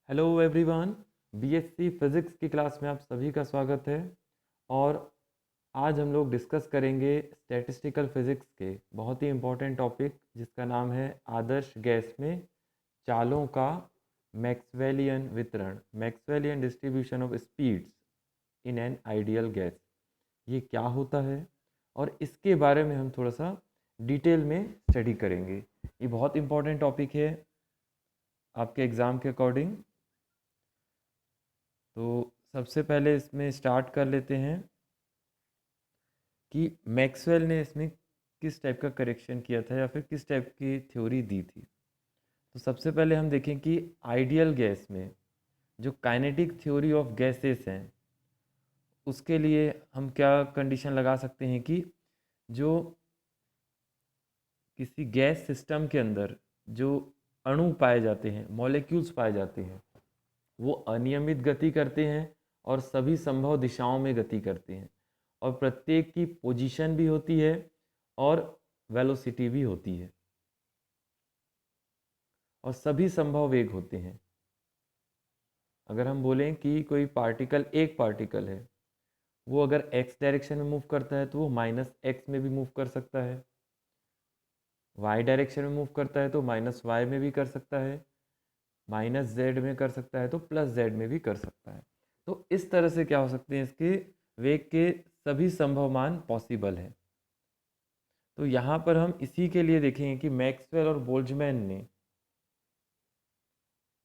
Hello everyone. BSc physics की class में आप सभी का स्वागत है। और आज हम लोग डिस्कस करेंगे स्टैटिस्टिकल फिज़िक्स के बहुत ही इम्पोर्टेंट टॉपिक जिसका नाम है आदर्श गैस में चालों का मैक्सवेलियन वितरण, Maxwellian distribution of speeds in an ideal gas. ये क्या होता है और इसके बारे में हम थोड़ा सा डिटेल में स्टडी करेंगे। ये बहुत इम्पोर्टेंट टॉपिक है आपके एग्ज़ाम के अकॉर्डिंग। तो सबसे पहले इसमें स्टार्ट कर लेते हैं कि मैक्सवेल ने इसमें किस टाइप का करेक्शन किया था या फिर किस टाइप की थ्योरी दी थी। तो सबसे पहले हम देखें कि आइडियल गैस में जो काइनेटिक थ्योरी ऑफ गैसेस हैं उसके लिए हम क्या कंडीशन लगा सकते हैं कि जो किसी गैस सिस्टम के अंदर जो अणु पाए जाते हैं, मॉलिक्यूल्स पाए जाते हैं, वो अनियमित गति करते हैं और सभी संभव दिशाओं में गति करते हैं और प्रत्येक की पोजीशन भी होती है और वेलोसिटी भी होती है और सभी संभव वेग होते हैं। अगर हम बोलें कि कोई पार्टिकल, एक पार्टिकल है, वो अगर एक्स डायरेक्शन में मूव करता है तो वो माइनस एक्स में भी मूव कर सकता है, वाई डायरेक्शन में मूव करता है तो माइनस वाई में भी कर सकता है, माइनस जेड में कर सकता है तो प्लस जेड में भी कर सकता है। तो इस तरह से क्या हो सकते हैं, इसके वेग के सभी संभव मान पॉसिबल है। तो यहाँ पर हम इसी के लिए देखेंगे कि मैक्सवेल और बोल्ट्जमैन ने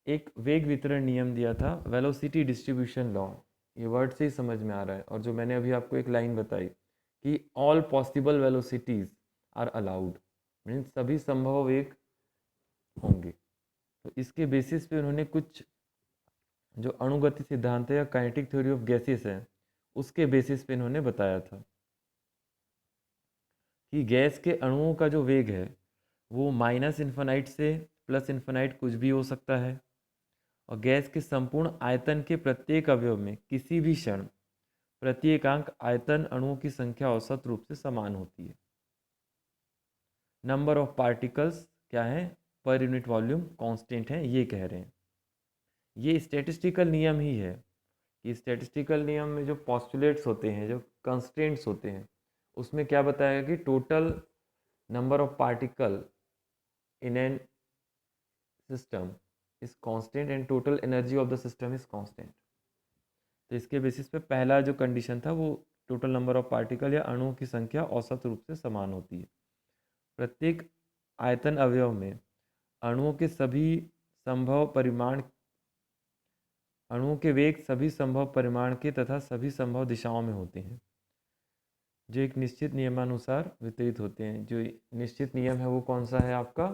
एक वेग वितरण नियम दिया था, वेलोसिटी डिस्ट्रीब्यूशन लॉ। ये वर्ड से ही समझ में आ रहा है। और जो मैंने अभी आपको एक लाइन बताई कि all possible velocities are allowed, means सभी संभव वेग होंगे। तो इसके बेसिस पे उन्होंने कुछ जो अणुगति सिद्धांत है या काइनेटिक थ्योरी ऑफ गैसेस है उसके बेसिस पे इन्होंने बताया था कि गैस के अणुओं का जो वेग है वो माइनस इन्फानाइट से प्लस इन्फानाइट कुछ भी हो सकता है और गैस के संपूर्ण आयतन के प्रत्येक अवयव में किसी भी क्षण प्रत्येकांक आयतन अणुओं की संख्या औसत रूप से समान होती है। नंबर ऑफ पार्टिकल्स क्या है, पर यूनिट वॉल्यूम कांस्टेंट है, ये कह रहे हैं। ये स्टैटिस्टिकल नियम ही है कि स्टैटिस्टिकल नियम में जो पॉस्टुलेट्स होते हैं, जो कंस्ट्रेंट्स होते हैं, उसमें क्या बताया कि total number of particle in an system is constant and total energy of the system is constant। तो इसके बेसिस पे पहला जो कंडीशन था वो टोटल नंबर ऑफ पार्टिकल या अणुओं की संख्या औसत रूप से समान होती है। प्रत्येक आयतन अवयव में अणुओं के सभी संभव परिमाण, अणुओं के वेग सभी संभव परिमाण के तथा सभी संभव दिशाओं में होते हैं जो एक निश्चित नियमानुसार वितरित होते हैं। जो निश्चित नियम है वो कौन सा है आपका,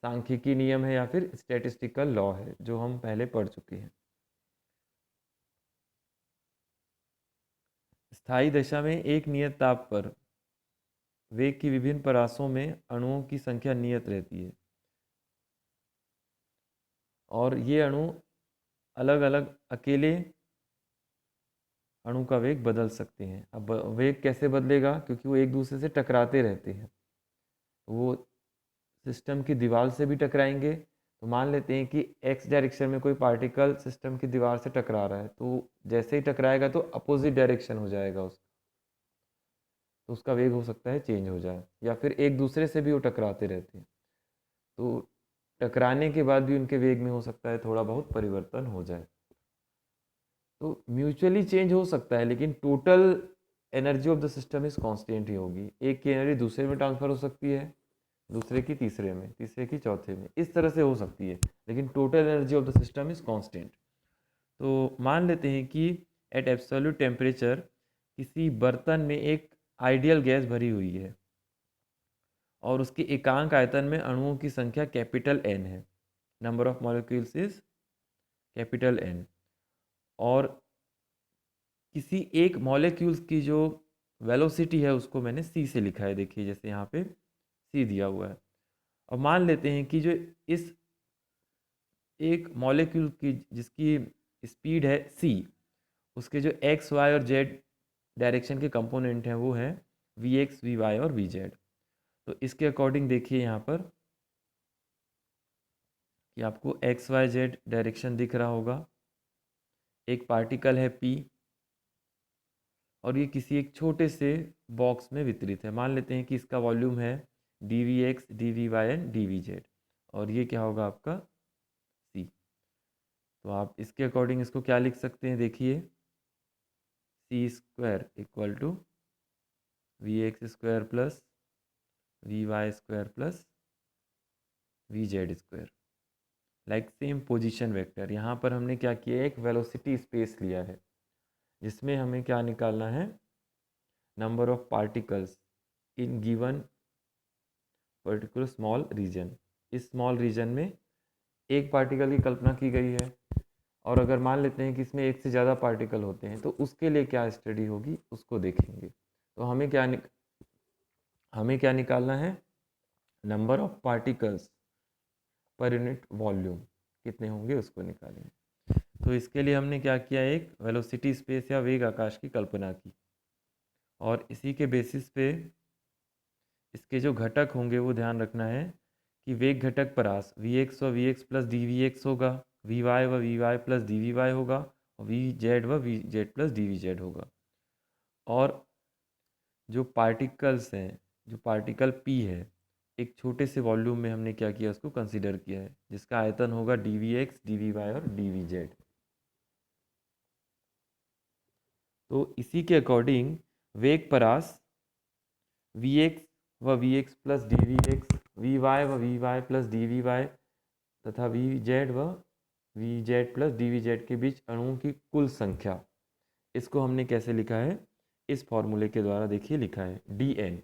सांख्यिकी नियम है या फिर स्टैटिस्टिकल लॉ है, जो हम पहले पढ़ चुके हैं। स्थायी दशा में एक नियत ताप पर वेग की विभिन्न परासों में अणुओं की संख्या नियत रहती है और ये अणु अलग अलग अकेले अणु का वेग बदल सकते हैं। अब वेग कैसे बदलेगा, क्योंकि वो एक दूसरे से टकराते रहते हैं। वो सिस्टम की दीवार से भी टकराएंगे। तो मान लेते हैं कि एक्स डायरेक्शन में कोई पार्टिकल सिस्टम की दीवार से टकरा रहा है, तो जैसे ही टकराएगा तो अपोजिट डायरेक्शन हो जाएगा उसका, तो उसका वेग हो सकता है चेंज हो जाए, या फिर एक दूसरे से भी वो टकराते रहते हैं तो टकराने के बाद भी उनके वेग में हो सकता है थोड़ा बहुत परिवर्तन हो जाए। तो म्यूचुअली चेंज हो सकता है लेकिन total energy of the system is constant ही होगी। एक की एनर्जी दूसरे में ट्रांसफर हो सकती है, दूसरे की तीसरे में, तीसरे की चौथे में, इस तरह से हो सकती है, लेकिन total energy of the system is constant. तो मान लेते हैं कि एट एब्सोल्यूट टेम्परेचर किसी बर्तन में एक आइडियल गैस भरी हुई है और उसके एकांक आयतन में अणुओं की संख्या कैपिटल एन है, number of molecules is capital N, और किसी एक मॉलिक्यूल्स की जो वेलोसिटी है उसको मैंने सी से लिखा है, देखिए जैसे यहाँ पे सी दिया हुआ है। और मान लेते हैं कि जो इस एक मॉलिक्यूल की जिसकी स्पीड है सी, उसके जो एक्स वाई और जेड डायरेक्शन के कंपोनेंट हैं वो हैं वी एक्स, वी वाई और वी जेड। तो इसके अकॉर्डिंग देखिए यहाँ पर कि आपको एक्स वाई जेड डायरेक्शन दिख रहा होगा, एक पार्टिकल है पी और ये किसी एक छोटे से बॉक्स में वितरित है। मान लेते हैं कि इसका वॉल्यूम है d we x, D we y and d we z, और ये क्या होगा आपका सी। तो आप इसके अकॉर्डिंग इसको क्या लिख सकते हैं, देखिए C square equal to V x square plus V Y square plus V Z square, like same position vector. यहाँ पर हमने क्या किया, एक वेलोसिटी स्पेस लिया है जिसमें हमें क्या निकालना है, number of particles in given particular small region. इस स्मॉल रीजन में एक पार्टिकल की कल्पना की गई है, और अगर मान लेते हैं कि इसमें एक से ज़्यादा पार्टिकल होते हैं तो उसके लिए क्या स्टडी होगी उसको देखेंगे। तो हमें क्या निकालना है, number of particles per unit volume कितने होंगे उसको निकालेंगे। तो इसके लिए हमने क्या किया, एक वेलोसिटी स्पेस या वेग आकाश की कल्पना की, और इसी के बेसिस पे इसके जो घटक होंगे वो ध्यान रखना है कि वेग घटक परास वी एक्स व we x plus D we x होगा, वी वाई व we Y plus D we y होगा, और वी जेड व V Z plus D we z होगा। और जो पार्टिकल्स हैं, जो पार्टिकल पी है, एक छोटे से वॉल्यूम में हमने क्या किया, उसको कंसीडर किया है, जिसका आयतन होगा D we x, D we Y और डी वी जेड। तो इसी के अकॉर्डिंग वेग परास वी एक्स व we x plus D we x, we Y व we Y plus D we Y तथा वी जेड व V Z plus D V Z के बीच अणुओं की कुल संख्या, इसको हमने कैसे लिखा है, इस फॉर्मूले के द्वारा देखिए लिखा है डी एन।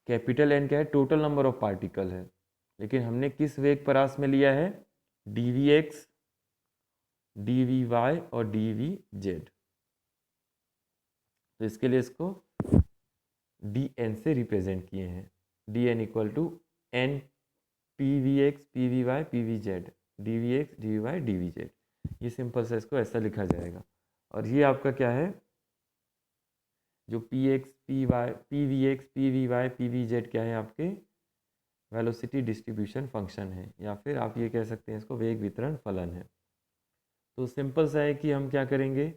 कैपिटल एन क्या है, टोटल नंबर ऑफ पार्टिकल है, लेकिन हमने किस वेग परास में लिया है, d we x, D we Y और डी वी जेड। तो इसके लिए इसको डी एन से रिप्रेजेंट किए हैं, d N equal to N p v x, p v y, p v z, d we x, D we y, d we z. ये simple से इसको ऐसा लिखा जाएगा। और ये आपका क्या है, जो p x, P Y, p v x, p v y, p v z क्या है, आपके वेलोसिटी डिस्ट्रीब्यूशन फंक्शन है, या फिर आप ये कह सकते हैं इसको वेग वितरण फलन है। तो सिंपल सा है कि हम क्या करेंगे,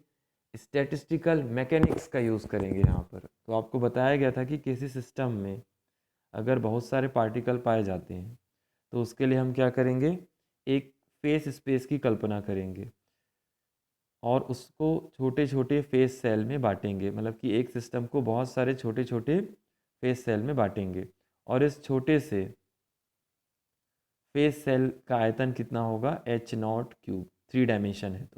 स्टैटिस्टिकल मैकेनिक्स का यूज़ करेंगे यहाँ पर। तो आपको बताया गया था कि किसी सिस्टम में अगर बहुत सारे पार्टिकल पाए जाते हैं तो उसके लिए हम क्या करेंगे, एक फेस स्पेस की कल्पना करेंगे और उसको छोटे छोटे फेस सेल में बांटेंगे, मतलब कि एक सिस्टम को बहुत सारे छोटे छोटे फेस सेल में बांटेंगे, और इस छोटे से फेस सेल का आयतन कितना होगा, एच नॉट क्यूब, 3 डायमेंशन है।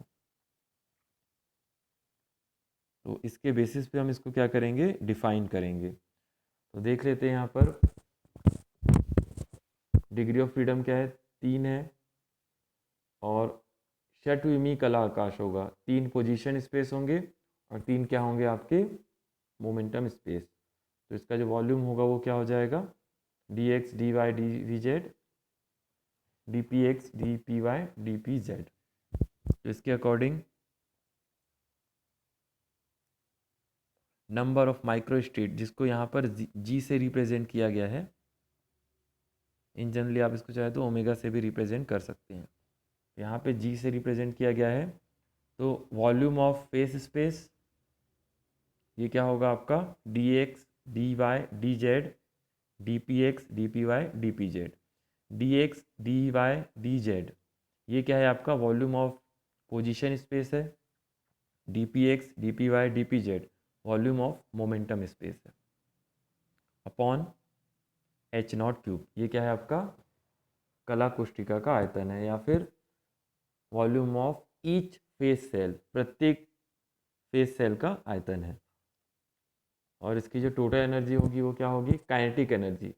तो इसके बेसिस पे हम इसको क्या करेंगे, डिफाइन करेंगे। तो देख लेते हैं यहाँ पर डिग्री ऑफ फ्रीडम क्या है, 3 है, और षट्विमीय कला आकाश होगा, 3 पोजीशन स्पेस होंगे और 3 क्या होंगे आपके मोमेंटम स्पेस। तो इसका जो वॉल्यूम होगा वो क्या हो जाएगा, d x, d y, d we z, d P x, D P y, d P z. तो इसके according number of micro state, जिसको यहाँ पर जी से रिप्रेजेंट किया गया है, इन जनरली आप इसको चाहे तो ओमेगा से भी रिप्रेजेंट कर सकते हैं। यहाँ पे जी से रिप्रेजेंट किया गया है। तो वॉल्यूम ऑफ फेस स्पेस ये क्या होगा आपका, d x, d y, d z, d P x, D P y, d P z, d x, d y, d z, ये क्या है आपका वॉल्यूम ऑफ पोजीशन स्पेस है, d P x, D P y, d P z volume of momentum space है, upon h naught cube, ये क्या है आपका कला कोष्ठिका का आयतन है, या फिर volume of each phase cell, प्रत्येक फेस सेल का आयतन है। और इसकी जो टोटल एनर्जी होगी वो क्या होगी, काइनेटिक एनर्जी।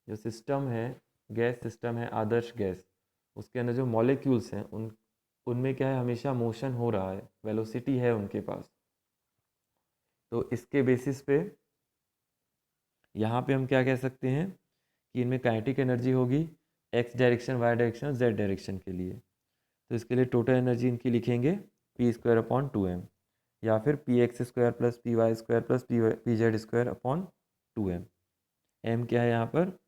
जो सिस्टम है, गैस सिस्टम है, आदर्श गैस, उसके अंदर जो मॉलिक्यूल्स हैं उनमें क्या है, हमेशा मोशन हो रहा है, वेलोसिटी है उनके पास। तो इसके बेसिस पे यहाँ पे हम क्या कह सकते हैं कि इनमें काइनेटिक एनर्जी होगी x direction, y direction, z direction के लिए। तो इसके लिए टोटल एनर्जी इनकी लिखेंगे पी स्क्वायर अपॉन 2m, या फिर p x square plus p y square plus p z square upon 2m। m क्या है यहाँ पर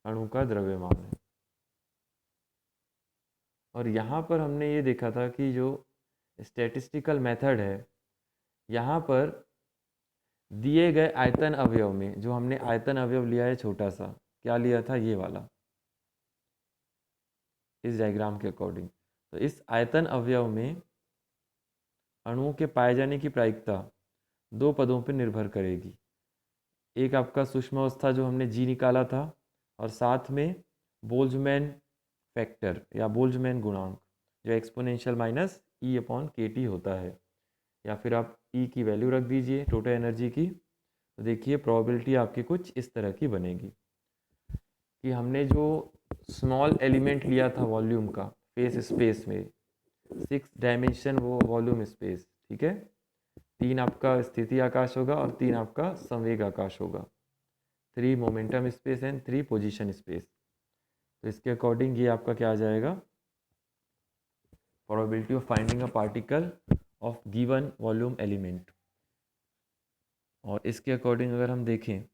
अणु का द्रव्यमान है। और यहाँ पर हमने ये देखा था कि जो स्टैटिस्टिकल मेथड है, यहाँ पर दिए गए आयतन अवयव में जो हमने आयतन अवयव लिया है छोटा सा, क्या लिया था, ये वाला, इस डायग्राम के अकॉर्डिंग। तो इस आयतन अवयव में अणुओं के पाए जाने की प्रायिकता दो पदों पर निर्भर करेगी। एक आपका सूक्ष्म अवस्था जो हमने जी निकाला था, और साथ में बोल्ट्जमैन फैक्टर या बोल्ट्जमैन गुणांक जो एक्सपोनेंशियल माइनस ई अपॉन के टी होता है, या फिर आप ई की वैल्यू रख दीजिए टोटल एनर्जी की। तो देखिए प्रोबेबिलिटी आपकी कुछ इस तरह की बनेगी कि हमने जो स्मॉल एलिमेंट लिया था वॉल्यूम का फेस स्पेस में, 6 डायमेंशन वो वॉल्यूम स्पेस, ठीक है, 3 आपका स्थिति आकाश होगा और 3 आपका संवेग आकाश होगा, 3 momentum space and 3 position space. तो इसके अकॉर्डिंग ये आपका क्या आ जाएगा, probability of finding a particle of given volume element. और इसके अकॉर्डिंग अगर हम देखें,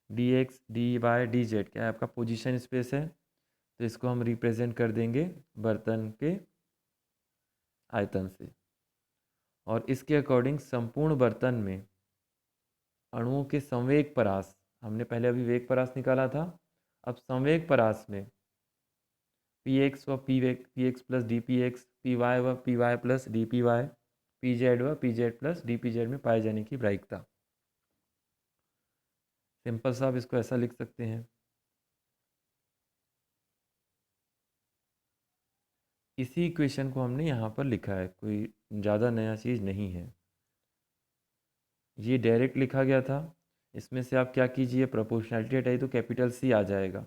d x d y d z क्या है, आपका पोजीशन स्पेस है, तो इसको हम रिप्रेजेंट कर देंगे बर्तन के आयतन से। और इसके अकॉर्डिंग संपूर्ण बर्तन में अणुओं के संवेग परास, हमने पहले अभी वेग परास निकाला था, अब संवेग परास में पी एक्स व P X plus D P x, P Y व P Y plus D P Y, P Z व P Z plus D P Z में पाए जाने की प्रायिकता। सिंपल सा आप इसको ऐसा लिख सकते हैं। इसी इक्वेशन को हमने यहाँ पर लिखा है, कोई ज़्यादा नया चीज़ नहीं है, ये डायरेक्ट लिखा गया था। इसमें से आप क्या कीजिए, प्रोपोर्शनैलिटी हटाइए तो कैपिटल सी आ जाएगा।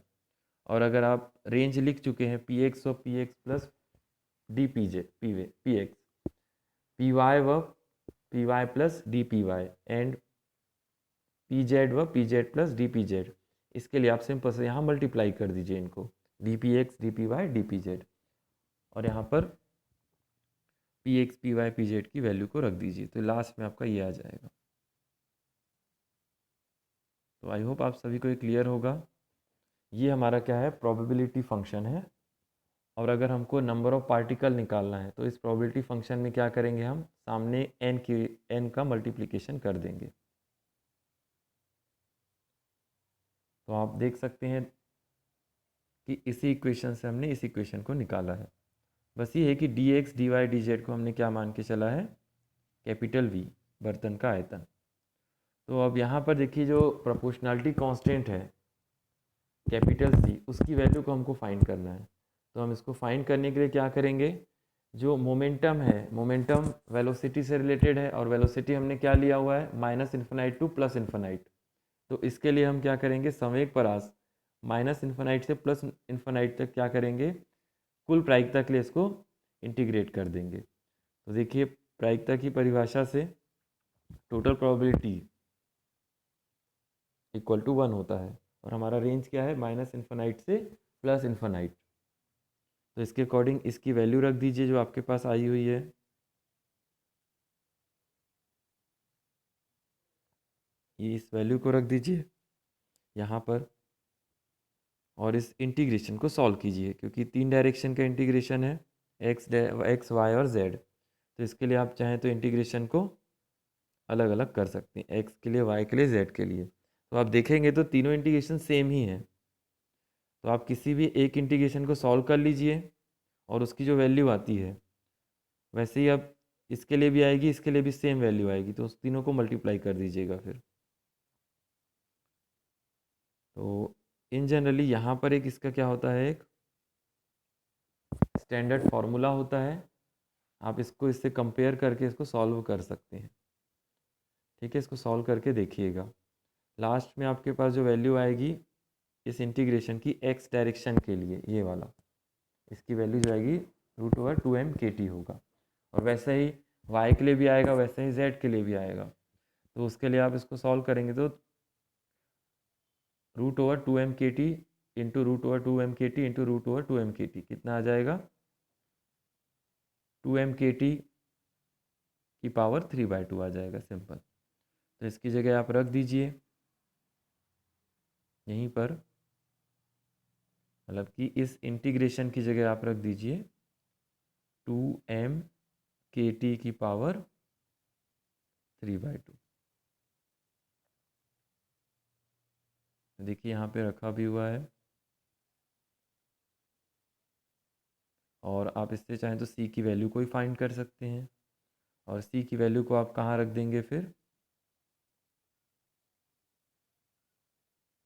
और अगर आप रेंज लिख चुके हैं पी एक्स व P X plus D P J P x, P Y व P Y plus D P Y and P Z व P Z plus D P Z, इसके लिए आप सिंपल से यहाँ मल्टीप्लाई कर दीजिए इनको, d P x D P y d P z, और यहाँ पर p x P Y P Z की वैल्यू को रख दीजिए, तो लास्ट में आपका ये आ जाएगा। तो आई होप आप सभी को ये क्लियर होगा। ये हमारा क्या है, प्रोबेबिलिटी फंक्शन है। और अगर हमको नंबर ऑफ पार्टिकल निकालना है तो इस प्रोबेबिलिटी फंक्शन में क्या करेंगे, हम सामने n का मल्टीप्लिकेशन कर देंगे। तो आप देख सकते हैं कि इसी इक्वेशन से हमने इस इक्वेशन को निकाला है। बस ये है कि d x d y d z को हमने क्या मान के चला है, कैपिटल वी, बर्तन का आयतन। तो अब यहाँ पर देखिए जो प्रोपोर्शनैलिटी कांस्टेंट है कैपिटल सी, उसकी वैल्यू को हमको फाइंड करना है। तो हम इसको फाइंड करने के लिए क्या करेंगे, जो मोमेंटम है, मोमेंटम वेलोसिटी से रिलेटेड है, और वेलोसिटी हमने क्या लिया हुआ है, minus infinite two plus infinite. तो इसके लिए हम क्या करेंगे, संवेग परास माइनस इन्फिनाइट से प्लस इन्फिनाइट तक क्या करेंगे, कुल प्रायिकता के लिए इसको इंटीग्रेट कर देंगे। तो देखिए प्रायिकता की परिभाषा से टोटल प्रोबेबिलिटी इक्वल टू 1 होता है, और हमारा रेंज क्या है, माइनस इन्फिनाइट से प्लस इन्फिनाइट। तो इसके अकॉर्डिंग इसकी वैल्यू रख दीजिए जो आपके पास आई हुई है, ये इस वैल्यू को रख दीजिए यहाँ पर, और इस इंटीग्रेशन को सॉल्व कीजिए, क्योंकि 3 डायरेक्शन का इंटीग्रेशन है, एक्स वाई और जेड। तो इसके लिए आप चाहें तो इंटीग्रेशन को अलग अलग कर सकते हैं, एक्स के लिए, वाई के लिए, जेड के लिए। तो आप देखेंगे तो तीनों इंटीग्रेशन सेम ही है। तो आप किसी भी एक इंटीग्रेशन को सॉल्व कर लीजिए, और उसकी जो वैल्यू आती है वैसे ही अब इसके लिए भी आएगी, इसके लिए भी सेम वैल्यू आएगी, तो उस तीनों को मल्टीप्लाई कर दीजिएगा फिर। तो इन जनरली यहाँ पर एक इसका क्या होता है, एक स्टैंडर्ड फार्मूला होता है, आप इसको इससे कंपेयर करके इसको सॉल्व कर सकते हैं। ठीक है, इसको सॉल्व करके देखिएगा, लास्ट में आपके पास जो वैल्यू आएगी इस इंटीग्रेशन की एक्स डायरेक्शन के लिए, ये वाला, इसकी वैल्यू जो आएगी √2m/kT होगा। और वैसे ही y के लिए भी आएगा, वैसे ही z के लिए भी आएगा। तो उसके लिए आप इसको सॉल्व करेंगे तो √2m/kT into √2m/kT into √2m/kT कितना आ जाएगा, 2m/kT की पावर 3/2 आ जाएगा, सिंपल। तो इसकी जगह आप रख दीजिए यहीं पर मतलब कि इस इंटीग्रेशन की जगह आप रख दीजिए 2m kt की पावर 3/2। देखिए यहाँ पे रखा भी हुआ है। और आप इससे चाहें तो c की वैल्यू को ही फाइंड कर सकते हैं, और c की वैल्यू को आप कहाँ रख देंगे फिर,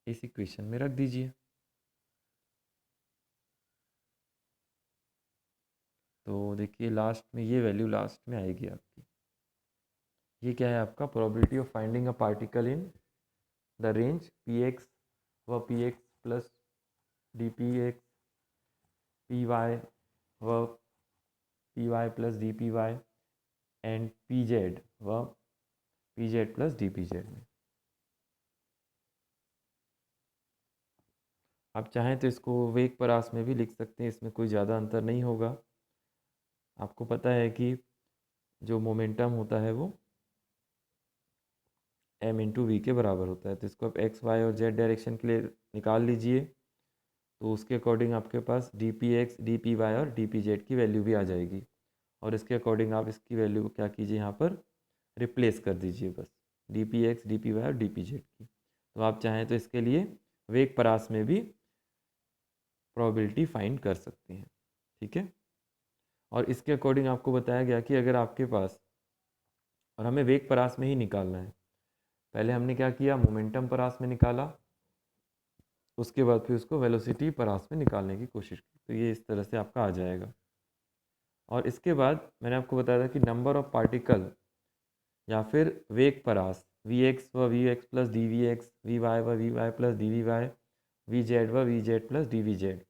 इस इक्वेशन में रख दीजिए। तो देखिए लास्ट में ये वैल्यू लास्ट में आएगी आपकी। ये क्या है आपका, probability of finding a particle in the range P X व P X plus D P x, P Y व P Y plus D P Y, and P Z व P Z plus D P Z में। आप चाहें तो इसको वेग परास में भी लिख सकते हैं, इसमें कोई ज़्यादा अंतर नहीं होगा। आपको पता है कि जो मोमेंटम होता है वो m इंटू वी के बराबर होता है। तो इसको आप x y और z डायरेक्शन के लिए निकाल लीजिए, तो उसके अकॉर्डिंग आपके पास D P x, D P Y और डी पी जेड की वैल्यू भी आ जाएगी। और इसके अकॉर्डिंग आप इसकी वैल्यू क्या कीजिए, यहाँ पर रिप्लेस कर दीजिए बस, d P x, D P Y और डी पी जेड की। तो आप चाहें तो इसके लिए वेग परास में भी प्रोबेबिलिटी फाइंड कर सकते हैं। ठीक है, और इसके अकॉर्डिंग आपको बताया गया कि अगर आपके पास, और हमें वेग परास में ही निकालना है, पहले हमने क्या किया, मोमेंटम परास में निकाला, उसके बाद फिर उसको वेलोसिटी परास में निकालने की कोशिश की। तो ये इस तरह से आपका आ जाएगा। और इसके बाद मैंने आपको बताया था कि नंबर ऑफ पार्टिकल या फिर वेग परास वी एक्स व we x plus D we x, we Y व we Y plus D we y, v Z व V Z plus D V Z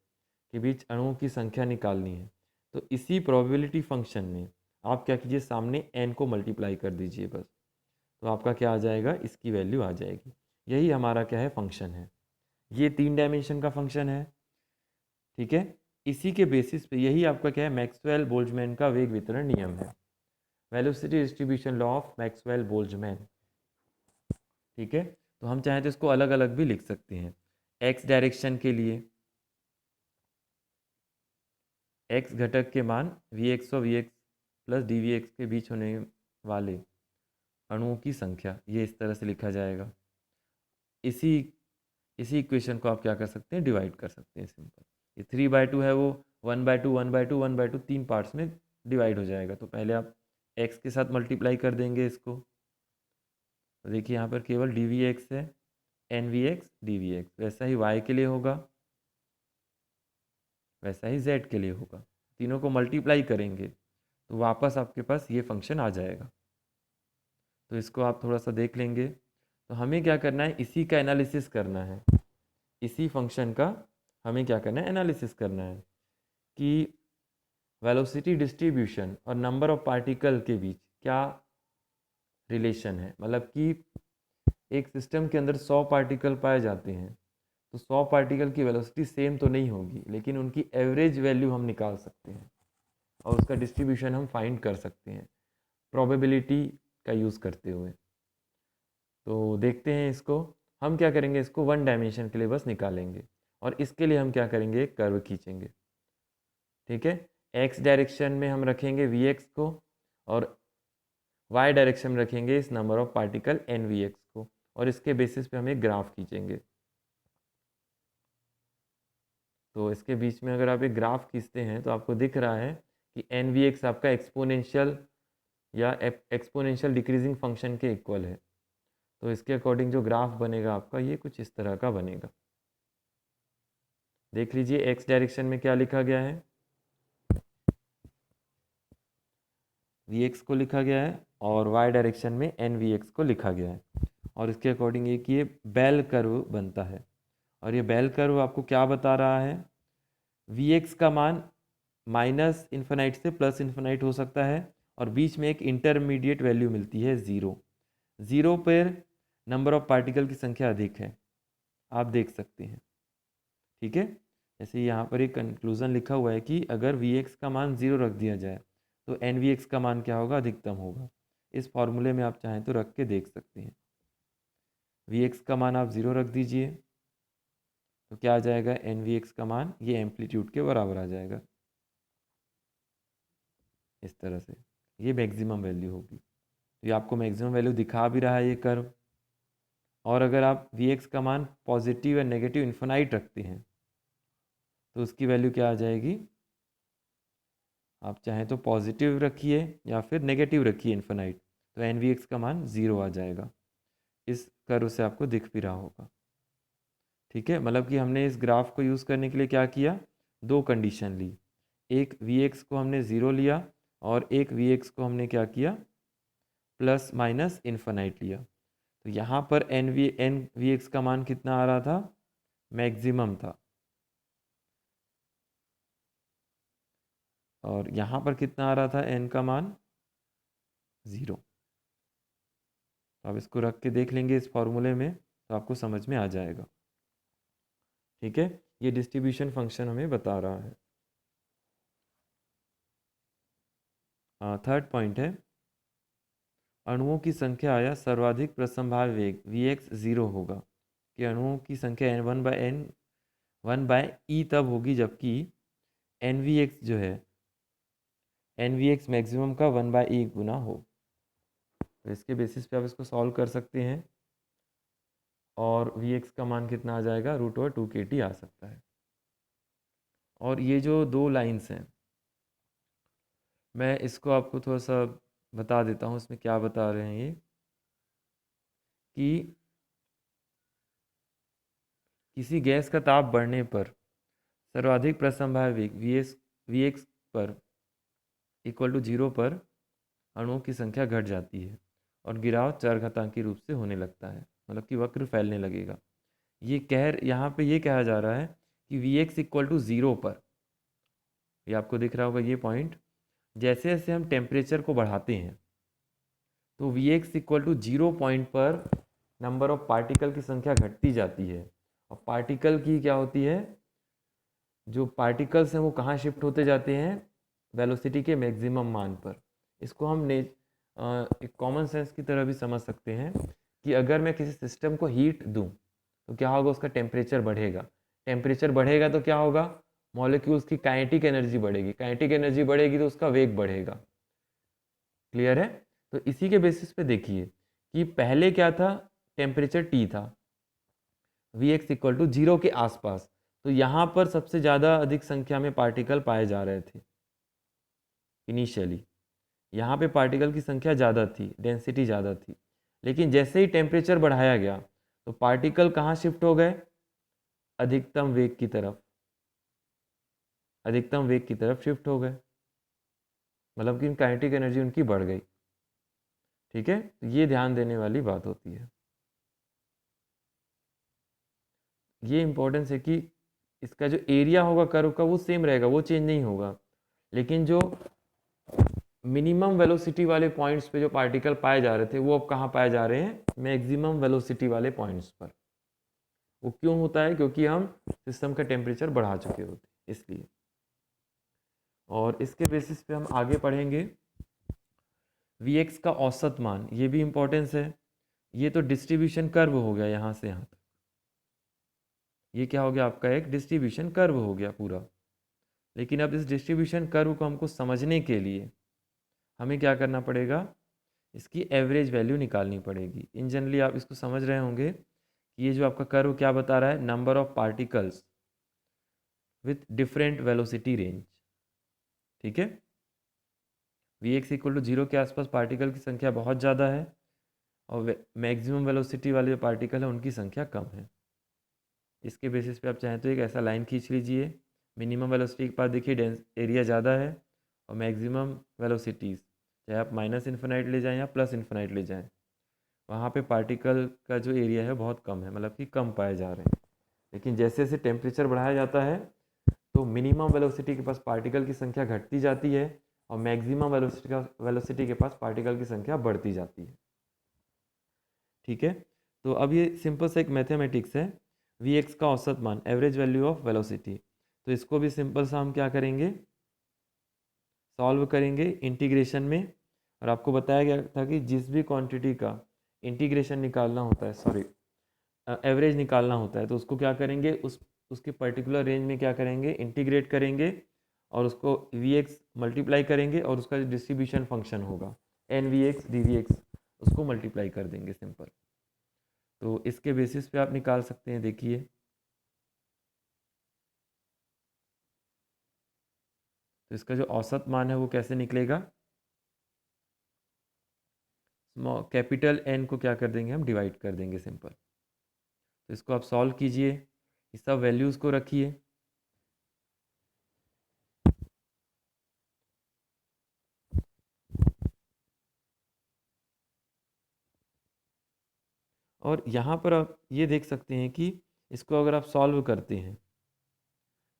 के बीच अणुओं की संख्या निकालनी है। तो इसी प्रोबेबिलिटी फंक्शन में आप क्या कीजिए, सामने n को मल्टीप्लाई कर दीजिए बस, तो आपका क्या आ जाएगा, इसकी वैल्यू आ जाएगी। यही हमारा क्या है, फंक्शन है। ये 3 डायमेंशन का फंक्शन है। ठीक है, इसी के बेसिस पे यही आपका क्या है, मैक्सवेल बोल्ट्जमैन का वेग वितरण नियम है, velocity distribution law of Maxwell Boltzmann. ठीक है, तो हम चाहें तो इसको अलग अलग भी लिख सकते हैं। एक्स डायरेक्शन के लिए एक्स घटक के मान वी एक्स और v x plus D we x के बीच होने वाले अणुओं की संख्या, ये इस तरह से लिखा जाएगा। इसी इसी इक्वेशन को आप क्या कर सकते हैं, डिवाइड कर सकते हैं सिंपल। ये 3/2 है, वो 1/2 1/2 1/2 तीन पार्ट्स में डिवाइड हो जाएगा। तो पहले आप x के साथ मल्टीप्लाई कर देंगे इसको, तो देखिए यहाँ पर केवल डी वी एक्स है, N v x D we x. वैसा ही y के लिए होगा, वैसा ही z के लिए होगा। तीनों को मल्टीप्लाई करेंगे तो वापस आपके पास ये फंक्शन आ जाएगा। तो इसको आप थोड़ा सा देख लेंगे। तो हमें क्या करना है, इसी का एनालिसिस करना है। इसी फंक्शन का हमें क्या करना है, एनालिसिस करना है कि वेलोसिटी डिस्ट्रीब्यूशन और नंबर ऑफ पार्टिकल के बीच क्या रिलेशन है। मतलब कि एक सिस्टम के अंदर 100 पार्टिकल पाए जाते हैं, तो 100 पार्टिकल की वेलोसिटी सेम तो नहीं होगी, लेकिन उनकी एवरेज वैल्यू हम निकाल सकते हैं और उसका डिस्ट्रीब्यूशन हम फाइंड कर सकते हैं प्रोबेबिलिटी का यूज़ करते हुए। तो देखते हैं इसको, हम क्या करेंगे, इसको 1 डायमेंशन के लिए बस निकालेंगे, और इसके लिए हम क्या करेंगे, एक कर्व खींचेंगे। ठीक है, एक्स डायरेक्शन में हम रखेंगे वी एक्स को, और वाई डायरेक्शन में रखेंगे इस number of particle N v x को, और इसके बेसिस पे हम एक ग्राफ खींचेंगे। तो इसके बीच में अगर आप एक ग्राफ खींचते हैं तो आपको दिख रहा है कि एन वी एक्स आपका एक्सपोनेंशियल या एक्सपोनेंशियल डिक्रीजिंग फंक्शन के इक्वल है। तो इसके अकॉर्डिंग जो ग्राफ बनेगा आपका, ये कुछ इस तरह का बनेगा। देख लीजिए एक्स डायरेक्शन में क्या लिखा गया है, वी एक्स को लिखा गया है, और वाई डायरेक्शन में एन वी एक्स को लिखा गया है। और इसके अकॉर्डिंग एक ये बेल कर्व बनता है, और ये बेल कर्व आपको क्या बता रहा है, वी एक्स का मान माइनस इन्फिनाइट से प्लस इन्फिनाइट हो सकता है, और बीच में एक इंटरमीडिएट वैल्यू मिलती है ज़ीरो। ज़ीरो पर नंबर ऑफ पार्टिकल की संख्या अधिक है, आप देख सकते हैं। ठीक है, जैसे यहाँ पर एक कंक्लूज़न लिखा हुआ है कि अगर वी एक्स का मान ज़ीरो रख दिया जाए तो एन वी एक्स का मान क्या होगा, अधिकतम होगा। इस फॉर्मूले में आप चाहें तो रख के देख सकते हैं। वी एक्स का मान आप ज़ीरो रख दीजिए, तो क्या आ जाएगा, एन वी एक्स का मान ये एम्पलीट्यूड के बराबर आ जाएगा। इस तरह से ये मैक्सिमम वैल्यू होगी। तो ये आपको मैक्सिमम वैल्यू दिखा भी रहा है ये कर्व। और अगर आप वी एक्स का मान पॉजिटिव या नेगेटिव इन्फिनाइट रखते हैं तो उसकी वैल्यू क्या आ जाएगी, आप चाहें तो पॉजिटिव रखिए या फिर नेगेटिव रखिए इन्फिनाइट, तो एन वी एक्स का मान 0 आ जाएगा। इस कर्व से आपको दिख भी रहा होगा। ठीक है, मतलब कि हमने इस ग्राफ को यूज़ करने के लिए क्या किया, दो कंडीशन ली। एक वी एक्स को हमने 0 लिया और एक वी एक्स को हमने क्या किया, प्लस माइनस इन्फिनाइट लिया। तो यहाँ पर एन वी एक्स का मान कितना आ रहा था, मैक्सिमम था। और यहाँ पर कितना आ रहा था एन का मान, 0। तो आप इसको रख के देख लेंगे इस फॉर्मूले में तो आपको समझ में आ जाएगा। ठीक है, ये डिस्ट्रीब्यूशन फंक्शन हमें बता रहा है। थर्ड पॉइंट है, अणुओं की संख्या या सर्वाधिक प्रसंभाव्य वेग वी एक्स 0 होगा कि अणुओं की संख्या वन बाय ई तब होगी जबकि एन वी एक्स जो है, एन वी एक्स मैक्सिमम का 1/e गुना हो। तो इसके बेसिस पे आप इसको सॉल्व कर सकते हैं और वी एक्स का मान कितना आ जाएगा, √2kT आ सकता है। और ये जो दो लाइंस हैं, मैं इसको आपको थोड़ा सा बता देता हूँ इसमें क्या बता रहे हैं ये, कि किसी गैस का ताप बढ़ने पर सर्वाधिक प्रसंभाव्य वेग वी एक्स पर इक्वल टू 0 पर अणुओं की संख्या घट जाती है और गिराव चरघातांकी रूप से होने लगता है, मतलब कि वक्र फैलने लगेगा। यहाँ पे ये कहा जा रहा है कि वी एक्स इक्वल टू 0 पर, ये आपको दिख रहा होगा ये पॉइंट, जैसे जैसे हम टेम्परेचर को बढ़ाते हैं तो v x equal to 0 point पर नंबर ऑफ पार्टिकल की संख्या घटती जाती है। और पार्टिकल की क्या होती है, जो पार्टिकल्स हैं वो कहाँ शिफ्ट होते जाते हैं, वेलोसिटी के मैक्सिमम मान पर। इसको हम एक कॉमन सेंस की तरह भी समझ सकते हैं कि अगर मैं किसी सिस्टम को हीट दूं तो क्या होगा, उसका टेम्परेचर बढ़ेगा। टेम्परेचर बढ़ेगा तो क्या होगा, मॉलिक्यूल्स की काइनेटिक एनर्जी बढ़ेगी, काइनेटिक एनर्जी बढ़ेगी तो उसका वेग बढ़ेगा। क्लियर है। तो इसी के बेसिस पे देखिए कि पहले क्या था, टेम्परेचर T था, वी एक्स इक्वल टू 0 के आसपास, तो यहाँ पर सबसे ज़्यादा अधिक संख्या में पार्टिकल पाए जा रहे थे इनिशियली। यहाँ पे पार्टिकल की संख्या ज़्यादा थी, डेंसिटी ज़्यादा थी। लेकिन जैसे ही टेम्परेचर बढ़ाया गया तो पार्टिकल कहाँ शिफ्ट हो गए, अधिकतम वेग की तरफ, अधिकतम वेग की तरफ शिफ्ट हो गए, मतलब कि काइनेटिक एनर्जी उनकी बढ़ गई। ठीक है, तो ये ध्यान देने वाली बात होती है। ये इंपॉर्टेंस है कि इसका जो एरिया होगा कर्व का वो सेम रहेगा, वो चेंज नहीं होगा, लेकिन जो मिनिमम वेलोसिटी वाले पॉइंट्स पे जो पार्टिकल पाए जा रहे थे वो अब कहाँ पाए जा रहे हैं, मैक्सिमम वेलोसिटी वाले पॉइंट्स पर। वो क्यों होता है, क्योंकि हम सिस्टम का टेम्परेचर बढ़ा चुके होते इसलिए। और इसके बेसिस पे हम आगे पढ़ेंगे वी एक्स का औसत मान, ये भी इंपॉर्टेंस है। ये तो डिस्ट्रीब्यूशन कर्व हो गया यहाँ से यहाँ तक, ये क्या हो गया आपका, एक डिस्ट्रीब्यूशन कर्व हो गया पूरा। लेकिन अब इस डिस्ट्रीब्यूशन कर्व को हमको समझने के लिए हमें क्या करना पड़ेगा, इसकी एवरेज वैल्यू निकालनी पड़ेगी। इन जनरली आप इसको समझ रहे होंगे कि ये जो आपका कर्व क्या बता रहा है, number of particles with different velocity range. ठीक है, वी एक्स इक्वल टू 0 के आसपास पार्टिकल की संख्या बहुत ज़्यादा है और मैक्सिमम वेलोसिटी वाले जो पार्टिकल हैं उनकी संख्या कम है। इसके बेसिस पे आप चाहें तो एक ऐसा लाइन खींच लीजिए, मिनिमम वेलोसिटी के पास देखिए एरिया ज़्यादा है और मैक्सिमम वेलोसिटीज़, चाहे आप माइनस इन्फिनाइट ले जाएं या प्लस इन्फिनाइट ले जाएं, वहाँ पे पार्टिकल का जो एरिया है बहुत कम है, मतलब कि कम पाए जा रहे हैं। लेकिन जैसे जैसे टेम्परेचर बढ़ाया जाता है तो मिनिमम वेलोसिटी के पास पार्टिकल की संख्या घटती जाती है और मैक्सिमम वेलोसिटी के पास पार्टिकल की संख्या बढ़ती जाती है। ठीक है, तो अब ये सिंपल सा एक मैथमेटिक्स है, वी एक्स का औसत मान, एवरेज वैल्यू ऑफ वेलोसिटी। तो इसको भी सिंपल सा हम क्या करेंगे, सॉल्व करेंगे इंटीग्रेशन में। और आपको बताया गया था कि जिस भी क्वांटिटी का इंटीग्रेशन निकालना होता है, सॉरी एवरेज निकालना होता है, तो उसको क्या करेंगे, उसके पर्टिकुलर रेंज में क्या करेंगे, इंटीग्रेट करेंगे और उसको Vx मल्टीप्लाई करेंगे और उसका जो डिस्ट्रीब्यूशन फंक्शन होगा NVx dVx उसको मल्टीप्लाई कर देंगे सिंपल। तो इसके बेसिस पे आप निकाल सकते हैं। देखिए तो इसका जो औसत मान है वो कैसे निकलेगा, कैपिटल N को क्या कर देंगे, हम डिवाइड कर देंगे सिंपल। तो इसको आप सॉल्व कीजिए, इस सब वैल्यूज़ को रखिए। और यहाँ पर आप ये देख सकते हैं कि इसको अगर आप सॉल्व करते हैं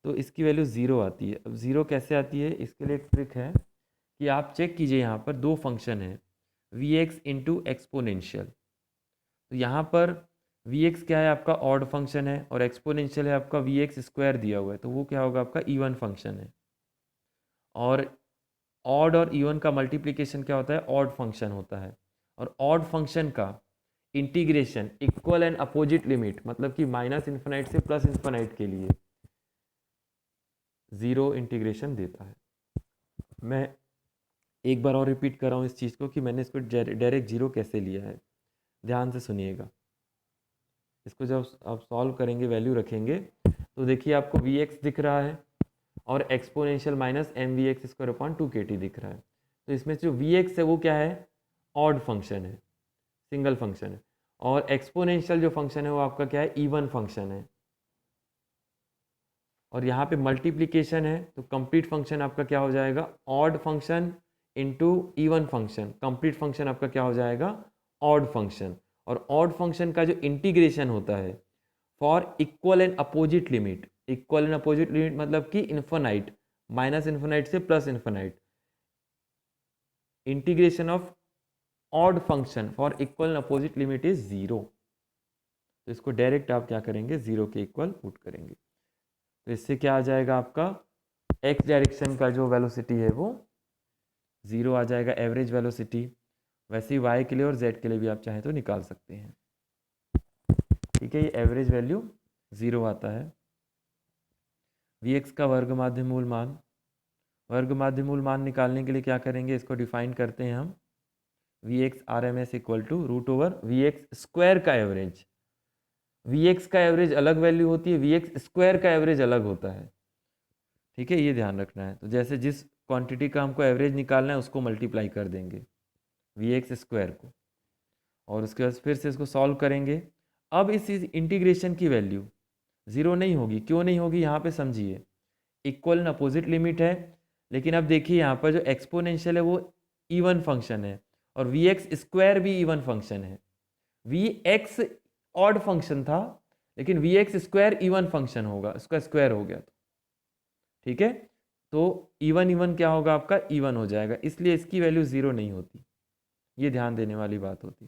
तो इसकी वैल्यू ज़ीरो आती है। अब ज़ीरो कैसे आती है, इसके लिए एक ट्रिक है कि आप चेक कीजिए, यहाँ पर दो फंक्शन है Vx इंटू एक्सपोनेंशियल। तो यहाँ पर Vx क्या है, आपका ऑड फंक्शन है और एक्सपोनेंशियल है आपका Vx स्क्वायर दिया हुआ है, तो वो क्या होगा, आपका इवन फंक्शन है। और ऑड और इवन का मल्टीप्लिकेशन क्या होता है, ऑड फंक्शन होता है। और ऑड फंक्शन का integration equal and opposite limit, मतलब कि माइनस इन्फिनाइट से प्लस इन्फिनाइट के लिए ज़ीरो इंटीग्रेशन देता है। मैं एक बार और रिपीट कर रहा हूँ इस चीज़ को कि मैंने इसको डायरेक्ट जीरो कैसे लिया है, ध्यान से सुनिएगा। इसको जब आप सॉल्व करेंगे, वैल्यू रखेंगे, तो देखिए आपको Vx दिख रहा है और exponential minus m v x square upon 2kt दिख रहा है। तो इसमें जो Vx है वो क्या है, ऑड फंक्शन है, सिंगल फंक्शन है। और एक्सपोनेंशियल जो फंक्शन है वो आपका क्या है, इवन फंक्शन है। और यहाँ पे मल्टीप्लिकेशन है तो कंप्लीट फंक्शन आपका क्या हो जाएगा, odd function into even function. Complete function आपका क्या हो जाएगा, ऑड फंक्शन। और ऑड फंक्शन का जो इंटीग्रेशन होता है for equal and opposite limit, equal and opposite limit मतलब कि इन्फिनाइट, माइनस इन्फिनाइट से plus infinite, integration of odd function for equal and opposite limit is zero. तो इसको डायरेक्ट आप क्या करेंगे, ज़ीरो के इक्वल पुट करेंगे। तो इससे क्या आ जाएगा, आपका एक्स डायरेक्शन का जो वेलोसिटी है वो ज़ीरो आ जाएगा, एवरेज वेलोसिटी। वैसे ही वाई के लिए और जेड के लिए भी आप चाहें तो निकाल सकते हैं। ठीक है, ये एवरेज वैल्यू ज़ीरो आता है। वी एक्स का वर्ग माध्य मूल मान, वर्ग माध्य मूल मान निकालने के लिए क्या करेंगे, इसको डिफाइन करते हैं हम v x R M S equal to root over v x square का एवरेज। वी एक्स का एवरेज अलग वैल्यू होती है, वी एक्स स्क्वायर का एवरेज अलग होता है। ठीक है, ये ध्यान रखना है। तो जैसे जिस क्वांटिटी का हमको एवरेज निकालना है उसको मल्टीप्लाई कर देंगे वी एक्स स्क्वायर को, और उसके बाद फिर से इसको सॉल्व करेंगे। अब इस इंटीग्रेशन की वैल्यू ज़ीरो नहीं होगी, क्यों नहीं होगी, यहाँ पे समझिए। इक्वल एंड अपोजिट लिमिट है, लेकिन अब देखिए यहाँ पर जो एक्सपोनेंशियल है वो इवन फंक्शन है और वी एक्स स्क्वायर भी इवन फंक्शन है। वी एक्स ऑड फंक्शन था लेकिन v x square even function होगा, उसका स्क्वायर हो गया। तो ठीक है, तो इवन इवन क्या होगा, आपका इवन हो जाएगा, इसलिए इसकी वैल्यू ज़ीरो नहीं होती। ये ध्यान देने वाली बात होती।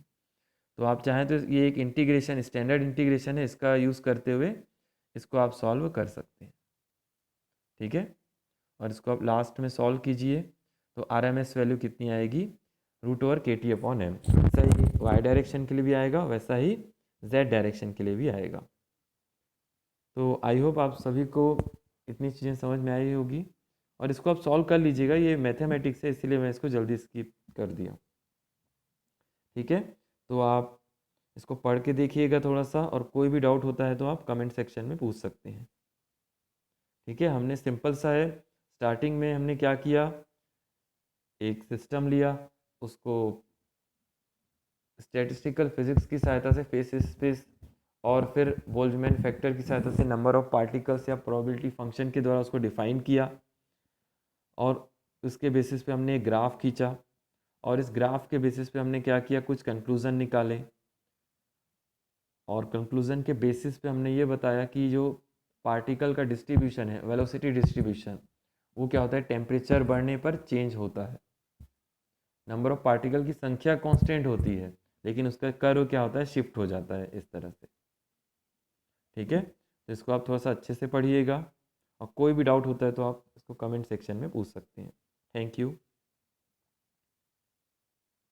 तो आप चाहें तो ये एक इंटीग्रेशन, स्टैंडर्ड इंटीग्रेशन है, इसका यूज़ करते हुए इसको आप सॉल्व कर सकते हैं। ठीक है, और इसको आप लास्ट में सॉल्व कीजिए तो आर एम एस वैल्यू कितनी आएगी, रूट ओवर के टी अपॉन एम। वैसा ही वाई डायरेक्शन के लिए भी आएगा, वैसा ही जेड डायरेक्शन के लिए भी आएगा। तो आई होप आप सभी को इतनी चीज़ें समझ में आई होगी और इसको आप सॉल्व कर लीजिएगा। ये मैथमेटिक्स है इसीलिए मैं इसको जल्दी स्किप कर दिया। ठीक है, तो आप इसको पढ़ के देखिएगा थोड़ा सा, और कोई भी डाउट होता है तो आप कमेंट सेक्शन में पूछ सकते हैं। ठीक है, हमने सिंपल सा है, स्टार्टिंग में हमने क्या किया, एक सिस्टम लिया, उसको स्टैटिस्टिकल फिजिक्स की सहायता से फेस स्पेस और फिर बोल्ट्जमैन फैक्टर की सहायता से नंबर ऑफ पार्टिकल्स या प्रोबेबिलिटी फंक्शन के द्वारा उसको डिफाइन किया, और उसके बेसिस पे हमने एक ग्राफ खींचा, और इस ग्राफ के बेसिस पे हमने क्या किया, कुछ कंक्लूज़न निकाले, और कंक्लूज़न के बेसिस पे हमने ये बताया कि जो पार्टिकल का डिस्ट्रीब्यूशन है, वेलोसिटी डिस्ट्रीब्यूशन, वो क्या होता है, टेम्परेचर बढ़ने पर चेंज होता है। नंबर ऑफ पार्टिकल की संख्या कांस्टेंट होती है लेकिन उसका कर्व क्या होता है, शिफ्ट हो जाता है इस तरह से। ठीक है, तो इसको आप थोड़ा सा अच्छे से पढ़िएगा, और कोई भी डाउट होता है तो आप इसको कमेंट सेक्शन में पूछ सकते हैं। Thank you.